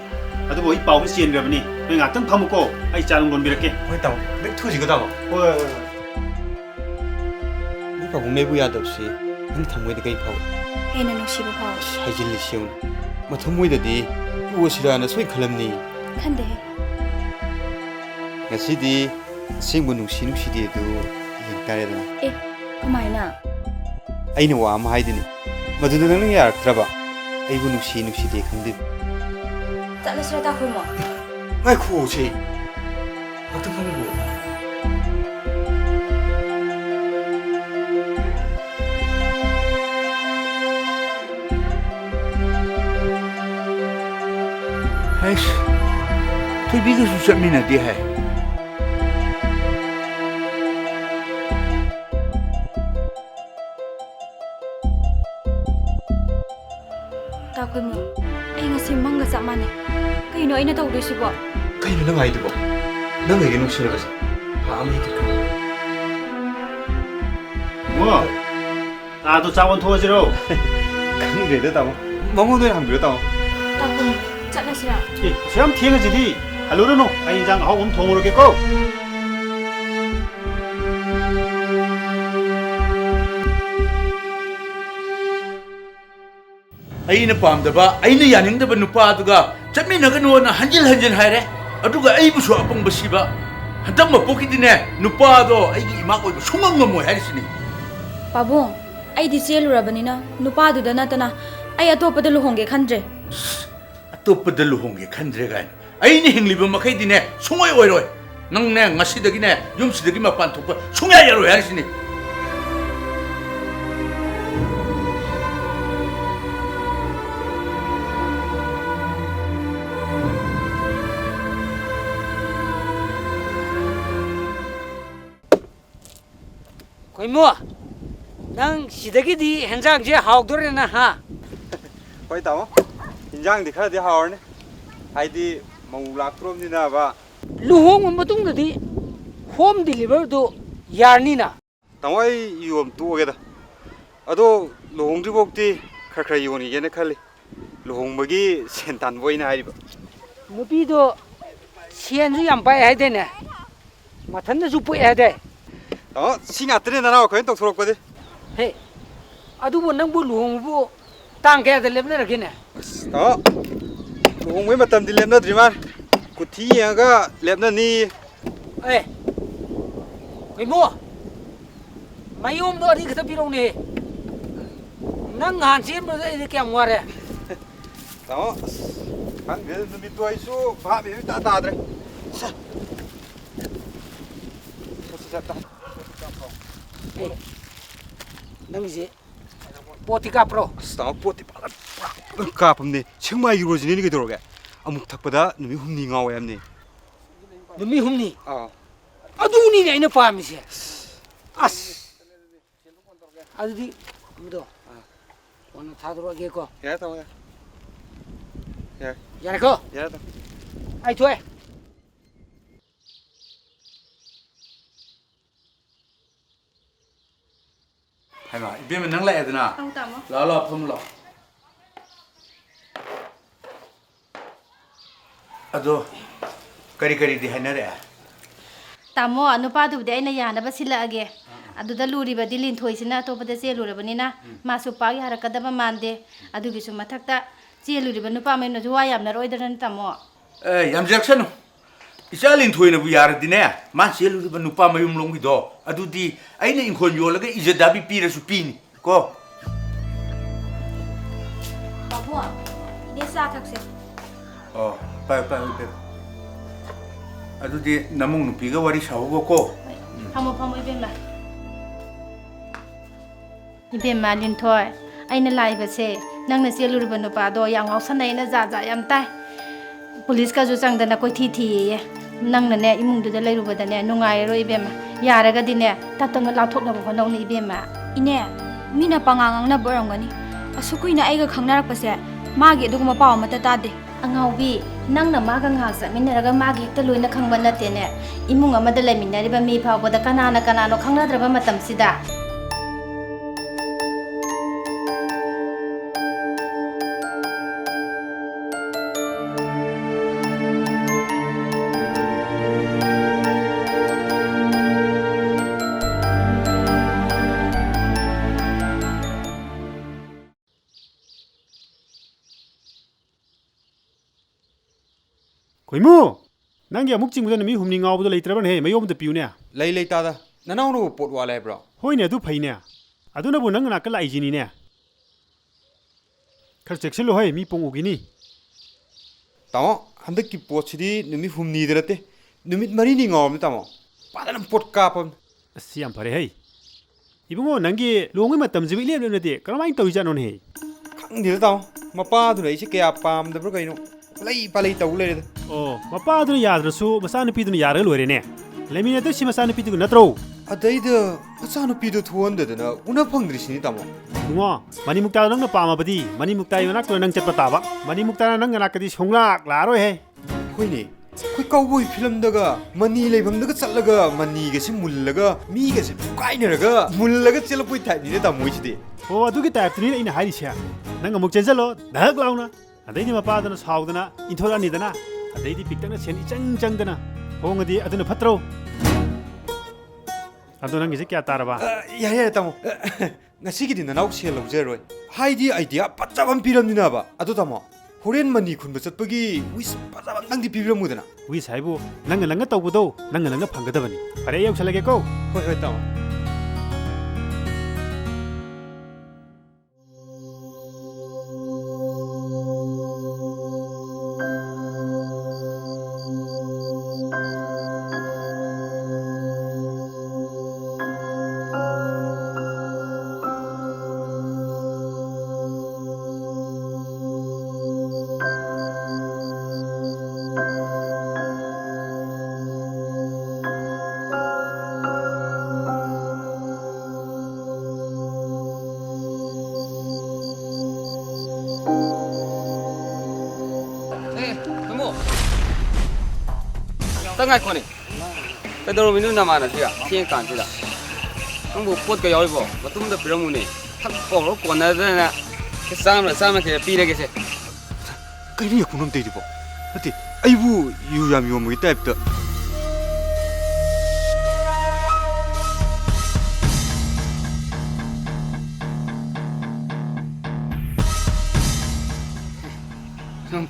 ꯑꯗꯨꯕꯨ ꯑꯩ ꯄꯥꯎ ꯆꯦꯟꯈ꯭ꯔꯕꯅꯤ ꯅꯣꯏ ꯉꯥꯛꯇꯪ ꯐꯝꯃꯨꯀꯣ ꯑꯩ ꯆꯥ ꯅꯨꯡ ꯂꯣꯟꯕꯤꯔꯛꯀꯦ ꯍꯣꯏ ꯇꯥꯃꯣ ꯈꯤꯇꯪ ꯊꯨꯁꯤꯒ ꯇꯥꯃꯣ ꯍꯣꯏ ꯅꯣꯏ ꯄꯥꯕꯨꯡꯅꯦꯕꯨ ꯌꯥꯗꯕꯁꯤ ꯅꯪ ꯊꯃꯣꯏꯗ ꯀꯩ ꯐꯥꯎ ꯍꯦꯟꯅ ꯅꯨꯡꯁꯤꯕ ꯐꯥꯎꯋꯦ ꯍꯥꯏꯖꯤꯜꯂꯤꯁꯤ ꯌꯦꯡꯉꯨ ꯃꯊꯃꯣꯏꯗꯗꯤ ꯇꯣꯛꯑꯁꯤꯔꯥꯅ ꯁꯣꯏ ꯈꯜꯂꯝꯅꯤ ꯈꯟꯗꯦꯍꯦ ꯉꯁꯤꯗꯤ ꯑꯁꯦꯡꯕ ꯅꯨꯡꯁꯤꯗꯦ ꯑꯗꯨ ꯌꯦꯡ ꯇꯥꯔꯦꯗꯅ ꯑꯦ ꯀꯃꯥꯏꯅ ꯑꯩꯅ ꯋꯥ ꯑꯃ ꯍꯥꯏꯗꯨꯅꯤ ꯃꯗꯨꯗ ꯅꯪꯅ ꯌꯥꯔꯛꯇ꯭ꯔꯕ ꯑꯩꯕꯨ ꯅꯨꯡꯁꯤꯗꯦ ꯈꯪꯗꯦ ꯆꯠꯂꯁꯤꯔ ꯇꯥꯈꯨꯏꯃꯣ ꯉꯥꯏꯈꯣꯁꯦ ꯉꯥꯛꯇꯪ ꯈꯪꯕꯨ ꯍꯩꯁ ꯊꯣꯏꯕꯤꯒꯁꯨ ꯆꯠꯃꯤꯟꯅꯗꯦ ꯍꯥꯏ ꯇꯥꯈꯨꯏꯃꯣ ꯑꯩ ꯉꯁꯤ ꯃꯪꯒ ꯆꯞ ꯃꯥꯟꯅꯩ ꯀꯩꯅꯣ ꯑꯩꯅ ꯇꯧꯗꯣꯏꯁꯤꯕꯣ ꯀꯩꯅꯣ ꯅꯪ ꯍꯥꯏꯗꯨꯕꯣ ꯅꯪ ꯑꯩꯒ ꯅꯨꯡꯁꯤꯅꯕꯁꯦ ꯊꯥ ꯑꯃ ꯍꯦꯟꯒꯠꯈ꯭ꯔꯦ 뭐? 나도 짜원 도와주러. ꯈꯪꯗ꯭ꯔꯦꯗ ꯇꯥꯃꯣ ꯃꯉꯣꯟꯗ ꯑꯣꯏꯅ ꯍꯪꯕꯤꯔꯣ ꯇꯥꯃꯣ ꯇꯥꯈꯨꯏꯃꯣ ꯆꯠꯂꯁꯤꯔ 예, 시험 튀어지디. 할로르노. 아인장 하고 통으로겠고. ꯑꯩꯅ ꯄꯥꯝꯗꯕ ꯑꯩꯅ ꯌꯥꯅꯤꯡꯗꯕ ꯅꯨꯄꯥꯗꯨꯒ ꯆꯠꯃꯤꯟꯅꯒꯅꯣꯅ ꯍꯟꯖꯤꯟ ꯍꯥꯏꯔꯦ ꯑꯗꯨꯒ ꯑꯩꯕꯨꯁꯨ ꯑꯄꯪꯕ ꯁꯤꯕ ꯍꯟꯗꯛ ꯃꯄꯣꯛꯀꯤꯗꯤꯅꯦ ꯅꯨꯄꯥꯗꯣ ꯑꯩꯒꯤ ꯏꯃꯥ ꯑꯣꯏꯕ ꯁꯨꯡꯉꯝ ꯉꯝꯃꯣꯏ ꯍꯥꯏꯔꯤꯁꯤꯅꯤ ꯄꯥꯕꯨꯡ ꯑꯩꯗꯤ ꯆꯦꯜꯂꯨꯔꯕꯅꯤꯅ ꯅꯨꯄꯥꯗꯨꯗ ꯅꯠꯇꯅ ꯑꯩ ꯑꯇꯣꯞꯄꯗ ꯂꯨꯍꯣꯡꯒꯦ ꯈꯟꯗ꯭ꯔꯦ ꯑꯇꯣꯞꯄꯗ ꯂꯨꯍꯣꯡꯒꯦ ꯈꯟꯗ꯭ꯔꯦ ꯀꯥꯏꯅ ꯑꯩꯅ ꯍꯤꯡꯂꯤꯕ ꯃꯈꯩꯗꯤꯅꯦ ꯁꯨꯡꯑꯣꯏ ꯑꯣꯏꯔꯣꯏ ꯅꯪꯅꯦ ꯉꯁꯤꯗꯒꯤꯅꯦ ꯌꯨꯝꯁꯤꯗꯒꯤ ꯃꯄꯥꯟ ꯊꯣꯛꯄ ꯁꯨꯡꯌꯥ ꯌꯥꯔꯣꯏ ꯍꯥꯏꯔꯤꯁꯤꯅꯤ ꯀꯣꯏꯃꯣ ꯅꯪ ꯁꯤꯗꯒꯤꯗꯤ ꯍꯦꯟꯖꯥꯡꯁꯦ ꯍꯥꯎꯗꯣꯔꯦꯅ ꯍꯥ ꯍꯣꯏ ꯇꯥꯃꯣ ꯏꯟꯖꯥꯡꯗꯤ ꯈꯔꯗꯤ ꯍꯥꯎꯔꯅꯤ ꯍꯥꯏꯗꯤ ꯃꯧ ꯂꯥꯛꯇ꯭ꯔꯣꯕꯅꯤꯅꯕ ꯂꯨꯍꯣꯡꯕ ꯃꯇꯨꯡꯗꯗꯤ ꯍꯣꯝ ꯗꯤꯂꯤꯚꯔꯗꯨ ꯌꯥꯔꯅꯤꯅ ꯇꯥꯃꯣ ꯑꯩ ꯌꯣꯝ ꯇꯣꯛꯑꯒꯦꯗ ꯑꯗꯣ ꯂꯨꯍꯣꯡꯗ꯭ꯔꯤꯐꯥꯎꯗꯤ ꯈꯔ ꯌꯣꯟꯈꯤꯒꯦꯅ ꯈꯜꯂꯤ ꯂꯨꯍꯣꯡꯕꯒꯤ ꯁꯦꯟ ꯇꯥꯟꯕ ꯑꯣꯏꯅ ꯍꯥꯏꯔꯤꯕ ꯅꯨꯄꯤꯗꯣ ꯁꯦꯟꯁꯨ ꯌꯥꯝ ꯄꯥꯏ ꯍꯥꯏꯗꯥꯏꯅꯦ ꯃꯊꯟꯗꯁꯨ ꯄꯣꯛꯑꯦ ꯍꯥꯏꯗꯥꯏ ꯇꯥꯃꯣ ꯁꯤ ꯉꯥꯛꯇꯅꯦ ꯅꯅꯥꯎ ꯑꯩꯈꯣꯏꯅ ꯇꯧꯊꯣꯔꯛꯄꯗꯤ ꯍꯦ ꯑꯗꯨꯕꯨ ꯅꯪꯕꯨ ꯂꯨꯍꯣꯡꯕꯕꯨ ꯇꯥꯡ ꯀꯌꯥꯗ ꯂꯦꯞꯅꯔꯒꯦꯅꯦ ꯇꯥꯃꯣ ꯂꯨꯍꯣꯡꯕꯒꯤ ꯃꯇꯝꯗꯤ ꯂꯦꯞꯅꯗ꯭ꯔꯤ ꯃꯥꯜꯂꯦ ꯀꯨꯊꯤ ꯌꯦꯡꯉꯒ ꯂꯦꯞꯅꯅꯤ ꯑꯦ ꯀꯩꯃꯣ ꯃꯌꯣꯝꯗꯣ ꯑꯅꯤ ꯈꯛꯇ ꯄꯤꯔꯧꯅꯦ ꯅꯪ ꯅꯍꯥꯟ ꯆꯦꯟꯕꯗ ꯑꯩꯗꯤ ꯀꯌꯥꯝ ꯋꯥꯔꯦ ꯇꯥꯃꯣ ꯈꯪꯗꯦ ꯅꯨꯃꯤꯠꯇꯣ ꯑꯩꯁꯨ ꯚꯥꯞ ꯏꯇꯥ ꯇꯥꯗ꯭ꯔꯦ ꯅꯪꯒꯤꯁꯦ ꯄꯣꯠꯇꯤ ꯀꯥꯞꯄ꯭ꯔꯣ ꯇꯥꯃꯣ ꯄꯣꯠꯇꯤ ꯄꯨꯔꯥ ꯀꯥꯞꯄꯝꯅꯦ ꯁꯦꯡꯃꯥꯏꯒꯤ ꯔꯣꯖꯤꯅꯤꯅꯤ ꯀꯩꯗꯧꯔꯒꯦ ꯑꯃꯨꯛ ꯊꯛꯄꯗ ꯅꯨꯃꯤꯠ 6ꯅꯤ ꯉꯥꯎꯋꯦ ꯍꯥꯏꯕꯅꯤ ꯅꯨꯃꯤꯠ 6ꯅꯤ ꯑꯥ ꯑꯗꯨꯅꯤꯅꯦ ꯑꯩꯅ ꯄꯥꯝꯃꯤꯁꯦ ꯑꯁ ꯑꯗꯨꯗꯤ ꯑꯃꯗꯣ ꯀꯣꯟꯅ ꯊꯥꯗꯣꯔꯛꯑꯒꯦꯀꯣ ꯌꯥꯔꯦ ꯇꯥꯃꯣ ꯌꯥꯔꯦ ꯌꯥꯔꯦꯀꯣ ꯌꯥꯔꯦ ꯇꯥꯃꯣ ꯑꯩ ꯊꯣꯛꯑꯦ ꯍꯥꯏꯃ 이ቤ면 ꯅꯪ ꯂꯥꯛꯑꯦꯗꯅ ꯑꯧ ꯇꯥꯃꯣ ꯂꯥꯛꯑꯣ ꯐꯝ ꯂꯥꯛꯑꯣ ꯑꯗꯣ ꯀꯔꯤꯗꯤ ꯍꯥꯏꯅꯔꯛꯑꯦ ꯇꯥꯃꯣ ꯅꯨꯄꯥꯗꯨꯕꯨꯗꯤ ꯑꯩꯅ ꯌꯥꯅꯕ ꯁꯤꯜꯂꯛꯑꯒꯦ ꯑꯗꯨꯗ ꯂꯨꯔꯤꯕꯗꯤ ꯂꯤꯟꯊꯣꯏꯁꯤꯅ ꯑꯇꯣꯞꯄꯗ ꯆꯦꯜꯂꯨꯔꯕꯅꯤꯅ ꯃꯥꯁꯨ ꯄꯥꯛ ꯌꯥꯔꯛꯀꯗꯕ ꯃꯥꯟꯗꯦ ꯑꯗꯨꯒꯤꯁꯨ ꯃꯊꯛꯇ ꯆꯦꯜꯂꯨꯔꯤꯕ ꯅꯨꯄꯥ ꯃꯌꯨꯝꯅꯁꯨ ꯋꯥ ꯌꯥꯝꯅꯔꯣꯏꯗ꯭ꯔꯅ ꯇꯥꯃꯣ ꯌꯥꯝꯖꯔꯛꯁꯅꯨ ꯏꯆꯥ ꯂꯤꯟꯊꯣꯏꯅꯕꯨ ꯌꯥꯔꯗꯤꯅꯦ ꯃꯥ ꯆꯦꯜꯂꯨꯔꯤꯕ ꯅꯨꯄꯥ ꯃꯌꯨꯝ ꯂꯣꯝꯒꯤꯗꯣ ꯑꯗꯨꯗꯤ ꯑꯩꯅ ꯏꯪꯈꯣꯜ ꯌꯣꯜꯂꯒ ꯏꯖꯗꯥꯕꯤ ꯄꯤꯔꯁꯨ ꯄꯤꯅꯤ ꯀꯣ ꯄꯥꯕꯨꯡ ꯏꯅꯦ ꯆꯥ ꯊꯛꯁꯦ ꯑꯣ ꯄꯥꯏꯌꯨ ꯏꯕꯦꯝ ꯑꯗꯨꯗꯤ ꯅꯃꯨꯡ ꯅꯨꯄꯤꯒ ꯋꯥꯔꯤ ꯁꯥꯍꯧꯕꯀꯣ ꯐꯝꯃꯣ 이ቤꯝ마 이ቤꯝ마 ꯂꯤꯟꯊꯣꯏ ꯑꯩꯅ ꯂꯥꯛꯏꯕꯁꯦ ꯅꯪꯅ ꯆꯦꯜꯂꯨꯔꯤꯕ ꯅꯨꯄꯥꯗꯣ ꯌꯥꯝ ꯉꯥꯎꯁꯟꯅꯩꯅ ꯖꯥꯠ ꯌꯥꯝ ꯇꯥꯏ ꯄꯨꯂꯤꯁꯀꯁꯨ ꯆꯪꯗꯅ ꯀꯣꯏꯊꯤ ꯊꯤꯌꯦ ꯅꯪꯅꯅꯦ ꯏꯃꯨꯡꯗꯨꯗ ꯂꯩꯔꯨꯕꯗꯅꯦ ꯅꯨꯡꯉꯥꯏꯔꯔꯣꯏ 이ቤꯝ마 ꯌꯥꯔꯒꯗꯤꯅꯦ ꯇꯞꯇꯞꯅ ꯂꯥꯞꯊꯣꯛꯅꯕ ꯍꯣꯠꯅꯧꯅꯦ 이ቤꯝ마 ꯏꯅꯦ ꯃꯤꯅ ꯄꯉꯥꯡ ꯉꯥꯡꯅꯕ ꯑꯣꯏꯔꯝꯒꯅꯤ ꯑꯁꯨꯛ ꯀꯨꯏꯅ ꯑꯩꯒ ꯈꯪꯅꯔꯛꯄꯁꯦ ꯃꯥꯒꯤ ꯑꯗꯨꯒꯨꯝꯕ ꯄꯥꯎ ꯑꯃꯠꯇ ꯇꯥꯗꯦ ꯑꯉꯥꯎꯕꯤ ꯅꯪꯅ ꯃꯥꯒ ꯉꯥꯏꯍꯥꯛ ꯆꯠꯃꯤꯟꯅꯔꯒ ꯃꯥꯒꯤ ꯍꯦꯛꯇ ꯂꯣꯏꯅ ꯈꯪꯕ ꯅꯠꯇꯦꯅꯦ ꯏꯃꯨꯡ ꯑꯃꯗ ꯂꯩꯃꯤꯟꯅꯔꯤꯕ ꯃꯤ ꯐꯥꯎꯕꯗ ꯀꯅꯥꯅꯣ ꯈꯪꯅꯗ꯭ꯔꯕ ꯃꯇꯝꯁꯤꯗ ꯈꯣꯏꯃꯨ ꯅꯪꯒꯤ ꯑꯃꯨꯛ ꯆꯤꯡꯕꯗ ꯅꯨꯃꯤꯠ ꯍꯨꯝꯅꯤ ꯉꯥꯎꯕꯗꯣ ꯂꯩꯇ꯭ꯔꯕꯅꯦ ꯃꯌꯣꯝꯗ ꯄꯤꯌꯨꯅꯦ ꯂꯩ ꯇꯥꯗ ꯅꯅꯥꯎꯅꯕꯨ ꯄꯣꯠ ꯋꯥꯠꯂꯦ ꯍꯥꯏꯕ꯭ꯔꯣ ꯍꯣꯏꯅꯦ ꯑꯗꯨ ꯐꯩꯅꯦ ꯑꯗꯨꯅꯕꯨ ꯅꯪ ꯅꯥꯛꯇ ꯂꯥꯛꯏꯁꯤꯅꯤꯅꯦ ꯈꯔ ꯆꯦꯛꯁꯤꯜꯂꯨ ꯍꯩ ꯃꯤ ꯄꯨꯡ ꯎꯈꯤꯅꯤ ꯇꯥꯃꯣ ꯍꯟꯗꯛꯀꯤ ꯄꯣꯠꯁꯤꯗꯤ ꯅꯨꯃꯤꯠ ꯍꯨꯝꯅꯤꯗ ꯅꯠꯇꯦ ꯅꯨꯃꯤꯠ ꯃꯔꯤꯅꯤ ꯉꯥꯎꯔꯕꯅꯤ ꯇꯥꯃꯣ ꯐꯖꯅ ꯄꯣꯠ ꯀꯥꯞꯄꯕꯅꯤ ꯑꯁ ꯌꯥꯝ ꯐꯔꯦ ꯍꯩ 이봉호 ꯅꯪꯒꯤ ꯂꯨꯍꯣꯡꯕꯩ ꯃꯇꯝꯁꯤꯕꯨ ꯏꯂꯦꯞ ꯂꯦꯞꯅꯗꯦ ꯀꯔꯝꯍꯥꯏꯅ ꯇꯧꯔꯤꯖꯥꯠꯅꯣꯅꯦ ꯈꯪꯗꯦꯗ ꯇꯥꯃꯣ ꯃꯄꯥꯗꯨꯅ ꯑꯩꯁꯦ ꯀꯌꯥ ꯄꯥꯝꯗꯕ꯭ꯔꯥ ꯀꯩꯅꯣ ꯂꯩ ꯄꯥꯂꯩ ꯇꯧ ꯂꯩꯔꯦꯗ ꯑꯣ ꯃꯄꯥꯗꯨꯅ ꯌꯥꯗ꯭ꯔꯁꯨ ꯃꯆꯥꯅꯨꯄꯤꯗꯨꯅ ꯌꯥꯔꯒ ꯂꯣꯏꯔꯦꯅꯦ ꯂꯩꯃꯤꯟꯅꯗꯣꯏꯁꯤ ꯃꯆꯥꯅꯨꯄꯤꯗꯨꯒ ꯅꯠꯇ꯭ꯔꯣ ꯑꯗꯩꯗ ꯃꯆꯥꯅꯨꯄꯤꯗꯣ ꯊꯣꯛꯍꯟꯗꯗꯅ ꯎꯅ ꯐꯪꯗ꯭ꯔꯤꯁꯤꯅꯤ ꯇꯥꯃꯣ ꯏꯕꯨꯡꯉꯣ ꯃꯅꯤꯃꯨꯛꯇꯥꯗꯣ ꯅꯪꯅ ꯄꯥꯝꯃꯕꯗꯤ ꯃꯅꯤꯃꯨꯛꯇꯥꯒꯤ ꯃꯅꯥꯛꯇ ꯅꯪ ꯆꯠꯄ ꯇꯥꯕ ꯃꯅꯤꯃꯨꯛꯇꯥꯅ ꯅꯪ ꯅꯥꯛꯇꯗꯤ ꯁꯨꯡꯂꯥꯛ ꯂꯥꯛꯑꯔꯣꯏꯍꯦ ꯍꯣꯏꯅꯦ ꯑꯩꯈꯣꯏ ꯀꯥꯎꯕꯣꯏ ꯐꯤꯂꯝꯗꯒ ꯃꯅꯤ ꯂꯩꯐꯝꯗꯒ ꯆꯠꯂꯒ ꯃꯅꯤꯒꯁꯤ ꯃꯨꯜꯂꯒ ꯃꯤꯒꯁꯤ ꯐꯨꯀꯥꯏꯅꯔꯒ ꯃꯨꯜꯂꯒ ꯆꯦꯜꯂꯛꯄꯩ ꯇꯥꯏꯞꯅꯤꯅꯦ ꯇꯥꯃꯣꯏꯁꯤꯗꯤ ꯑꯣ ꯑꯗꯨꯒꯤ ꯇꯥꯏꯞꯇꯨꯅꯤꯅꯦ ꯑꯩꯅ ꯍꯥꯏꯔꯤꯁꯦ ꯅꯪ ꯑꯃꯨꯛ ꯆꯦꯟꯁꯤꯜꯂꯣ ꯙꯛ ꯂꯥꯎꯅ ꯑꯗꯩꯗꯤ ꯃꯄꯥꯗꯨꯅ ꯁꯥꯎꯗꯅ ꯏꯟꯊꯣꯔꯛꯑꯅꯤꯗꯅ ꯑꯗꯩꯗꯤ ꯄꯤꯛꯇꯛꯅ ꯁꯦꯟ ꯏꯆꯪ ꯆꯪꯗꯅ ꯍꯣꯡꯉꯗꯤ ꯑꯗꯨꯅ ꯐꯠꯇ꯭ꯔꯣ ꯑꯗꯣ ꯅꯪꯒꯤꯁꯦ ꯀꯌꯥ ꯇꯥꯔꯕ ꯌꯥꯔꯦ ꯌꯥꯔꯦ ꯇꯥꯃꯣ ꯉꯁꯤꯒꯤꯗꯤ ꯅꯅꯥꯎ ꯁꯦꯜ ꯂꯧꯖꯔꯣꯏ ꯍꯥꯏꯗꯤ ꯑꯥꯏꯗꯤꯌꯥ ꯐꯖꯕ ꯑꯃ ꯄꯤꯔꯝꯅꯤꯅꯕ ꯑꯗꯣ ꯇꯥꯃꯣ ꯍꯣꯔꯦꯟ ꯃꯅꯤ ꯈꯨꯟꯕ ꯆꯠꯄꯒꯤ ꯋꯤꯁ ꯐꯖꯕ ꯑꯝꯇꯪꯗꯤ ꯄꯤꯕꯤꯔꯝꯃꯨꯗꯅ ꯋꯤꯁ ꯍꯥꯏꯕꯨ ꯅꯪꯅ ꯇꯧꯕꯗꯣ ꯅꯪꯅ ꯐꯪꯒꯗꯕꯅꯤ ꯐꯔꯦ ꯑꯩ ꯌꯧꯁꯜꯂꯒꯦꯀꯣ ꯍꯣꯏ ꯍꯣꯏ ꯇꯥꯃꯣ Tengah kau ni, kedua minum nama nasi ya, siang kan tidak. Kamu pot kau jauh bo, betul betul beramu ni. Tak kau kau nada na, kesama ke pilih ke se. ꯀꯩꯅꯣ ꯌꯥꯀꯨꯅꯝ ꯇꯩꯔꯤꯕꯣ ꯅꯠꯇꯦ ꯑꯩꯕꯨ ꯌꯨ ꯌꯥꯝ ꯌꯣꯟꯕꯒꯤ ꯇꯥꯏꯞꯇ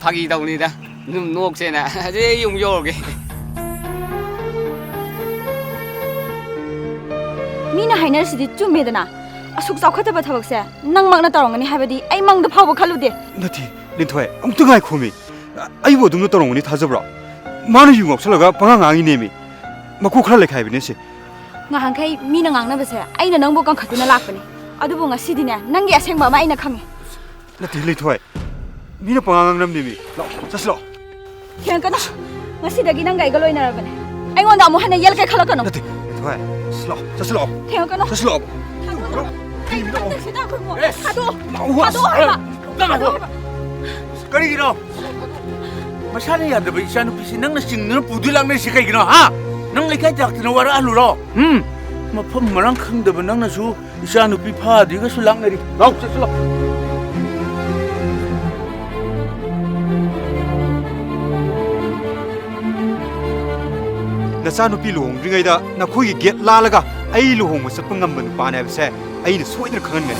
파기 다운이다. 좀 녹세나. 아주 용요게. ꯃꯤꯅ ꯍꯥꯏꯅꯔꯤꯁꯤꯗꯤ ꯆꯨꯝꯃꯦꯗꯅ ꯑꯁꯨꯛ ꯆꯥꯎꯈꯠꯇꯕ ꯊꯕꯛꯁꯦ ꯅꯪꯃꯛꯅ ꯇꯧꯔꯝꯒꯅꯤ ꯍꯥꯏꯕꯗꯤ ꯑꯩ ꯃꯪꯗ ꯐꯥꯎꯕ ꯈꯜꯂꯨꯗꯦ ꯅꯠꯇꯦ ꯂꯤꯟꯊꯣꯏ ꯑꯃꯨꯛꯇ ꯉꯥꯏꯈꯣꯃꯤ ꯑꯩꯕꯨ ꯑꯗꯨꯝꯅ ꯇꯧꯔꯝꯒꯅꯤ ꯊꯥꯖꯕ꯭ꯔꯣ ꯃꯥꯅ ꯌꯨ ꯉꯥꯎꯁꯜꯂꯒ ꯄꯉꯥꯡ ꯉꯥꯡꯉꯤꯅꯦꯃꯤ ꯃꯀꯣꯛ ꯈꯔ ꯂꯩꯈꯥꯏꯕꯅꯦ ꯁꯤ ꯉꯍꯥꯟꯈꯩ ꯃꯤꯅ ꯉꯥꯡꯅꯕꯁꯦ ꯑꯩꯅ ꯅꯪꯕꯨ ꯀꯟꯈꯠꯇꯨꯅ ꯂꯥꯛꯄꯅꯤ ꯑꯗꯨꯕꯨ ꯉꯁꯤꯗꯤꯅꯦ ꯅꯪꯒꯤ ꯑꯁꯦꯡꯕ ꯑꯃ ꯑꯩꯅ ꯈꯪꯉꯦ ꯅꯠꯇꯦ ꯂꯤꯟꯊꯣꯏ ꯃꯤꯅ ꯄꯉꯥꯡ ꯉꯥꯡꯅꯕꯅꯦꯃꯤ ꯂꯥꯛꯑꯣ ꯆꯠꯁꯤ ꯂꯥꯛꯑꯣ ꯊꯦꯡꯀꯅꯣ ꯉꯁꯤꯗꯒꯤ ꯅꯪꯒ ꯑꯩꯒ ꯂꯣꯏꯅꯔꯕꯅꯦ ꯑꯩꯉꯣꯟꯗ ꯑꯃꯨꯛ ꯍꯟꯅ ꯌꯦꯜ ꯀꯩ ꯈꯜꯂꯛꯀꯅꯣ ꯅꯠꯇꯦ ꯂꯤꯟꯊꯣꯏ ꯆꯠꯁꯤ ꯂꯥꯛꯑꯣ ꯊꯦꯡꯀꯅꯣ ꯆꯠꯁꯤ ꯂꯥꯛꯑꯣ ꯀꯔꯤꯒꯤꯅꯣ ꯃꯁꯥꯅ ꯌꯥꯗꯕ ꯏꯆꯥꯅꯨꯄꯤꯁꯤ ꯅꯪꯅ ꯆꯤꯡꯗꯨꯅ ꯄꯨꯗꯨ ꯂꯥꯛꯅꯩꯁꯤ ꯀꯩꯒꯤꯅꯣ ꯍꯥ ꯅꯪ ꯂꯩꯀꯥꯏ ꯇꯥꯛꯇꯅ ꯋꯥꯔꯛꯍꯜꯂꯨꯔꯣ ꯃꯐꯝ ꯃꯔꯥꯡ ꯈꯪꯗꯕ ꯅꯪꯅꯁꯨ 이샤누피 파디가 술랑내리 나오 쳤어 나사누피 루홍드링아이다 나 거기 겟 라라가 아이 루홍을 섞은 감은 바네브세 아이는 소이들 강한 거네